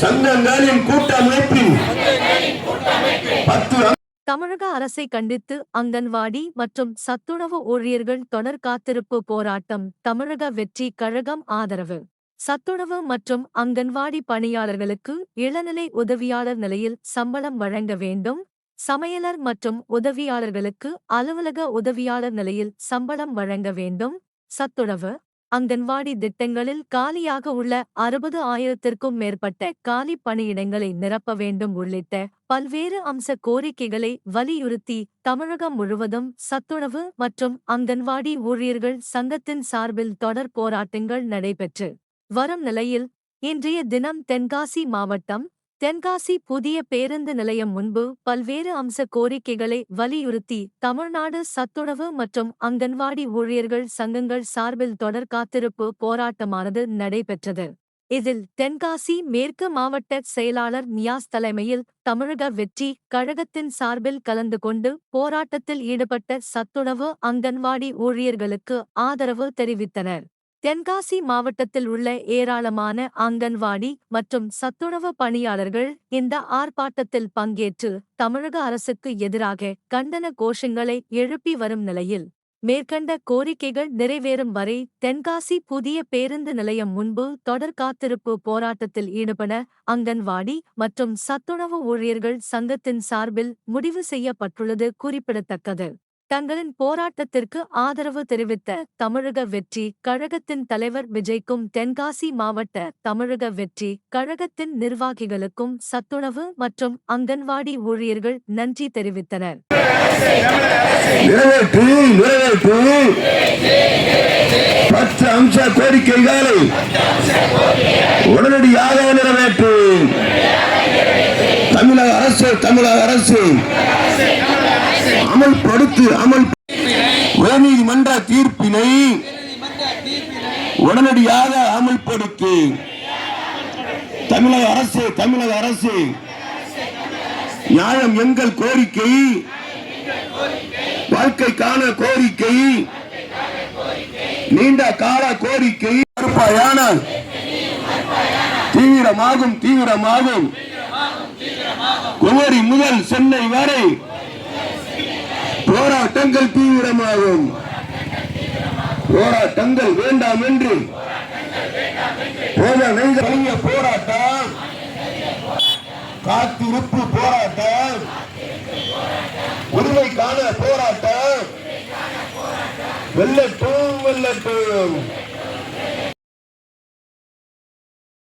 சங்கங்களின் கூட்டமைப்பின் 10 தமிழக அரசை கண்டித்து அங்கன்வாடி மற்றும் சத்துணவு ஊழியர்கள் தொடர் காத்திருப்பு போராட்டம். தமிழக வெற்றி கழகம் ஆதரவு. சத்துணவு மற்றும் அங்கன்வாடி பணியாளர்களுக்கு இளநிலை உதவியாளர் நிலையில் சம்பளம் வழங்க வேண்டும். சமையலர் மற்றும் உதவியாளர்களுக்கு அலுவலக உதவியாளர் நிலையில் சம்பளம் வழங்க வேண்டும். சத்துணவு அங்கன்வாடி திட்டங்களில் காலியாக உள்ள 60,000த்திற்கும் மேற்பட்ட காலி பணியிடங்களை நிரப்ப வேண்டும் உள்ளிட்ட பல்வேறு அம்ச கோரிக்கைகளை வலியுறுத்தி தமிழகம் முழுவதும் சத்துணவு மற்றும் அங்கன்வாடி ஊழியர்கள் சங்கத்தின் சார்பில் தொடர் போராட்டங்கள் நடைபெற்று வரும் நிலையில் இன்றைய தினம் தென்காசி மாவட்டம் தென்காசி புதிய பேருந்து நிலையம் முன்பு பல்வேறு அம்ச கோரிக்கைகளை வலியுறுத்தி தமிழ்நாடு சத்துணவு மற்றும் அங்கன்வாடி ஊழியர்கள் சங்கங்கள் சார்பில் தொடர் காத்திருப்பு போராட்டமானது நடைபெற்றது. இதில் தென்காசி மேற்கு மாவட்ட செயலாளர் நியாஸ் தலைமையில் தமிழக வெற்றி கழகத்தின் சார்பில் கலந்து கொண்டு போராட்டத்தில் ஈடுபட்ட சத்துணவு அங்கன்வாடி ஊழியர்களுக்கு ஆதரவு தெரிவித்தனர். தென்காசி மாவட்டத்தில் உள்ள ஏராளமான அங்கன்வாடி மற்றும் சத்துணவு பணியாளர்கள் இந்த ஆர்ப்பாட்டத்தில் பங்கேற்று தமிழக அரசுக்கு எதிராக கண்டன கோஷங்களை எழுப்பி வரும் நிலையில் மேற்கண்ட கோரிக்கைகள் நிறைவேறும் வரை தென்காசி புதிய பேருந்து நிலையம் முன்பு தொடர் காத்திருப்பு போராட்டத்தில் ஈடுபட அங்கன்வாடி மற்றும் சத்துணவு ஊழியர்கள் சங்கத்தின் சார்பில் முடிவு செய்யப்பட்டுள்ளது குறிப்பிடத்தக்கது. தங்களின் போராட்டத்திற்கு ஆதரவு தெரிவித்த தமிழக வெற்றி கழகத்தின் தலைவர் விஜய்க்கும் தென்காசி மாவட்ட தமிழக வெற்றி கழகத்தின் நிர்வாகிகளுக்கும் சத்துணவு மற்றும் அங்கன்வாடி ஊழியர்கள் நன்றி தெரிவித்தனர். அம்ச கோரிக்கைகளை உடனடியாக நிறைவேற்று. தமிழக அரசு அமல்படுத்து. உயர்நீதிமன்ற தீர்ப்பினை உடனடியாக அமல்படுத்து. தமிழக அரசு நியாயம் எங்கள் கோரிக்கை, வாழ்க்கைக்கான கோரிக்கை, நீண்ட கால கோரிக்கை தீவிரமாகும். குமரி முதல் சென்னை வரை போராட்டங்கள் தீவிரமாகும். போராட்டங்கள் வேண்டாம் என்று போராட்டம், காத்திருப்பு போராட்டம், உரிமைக்கான போராட்டம் வெல்லட்டும்.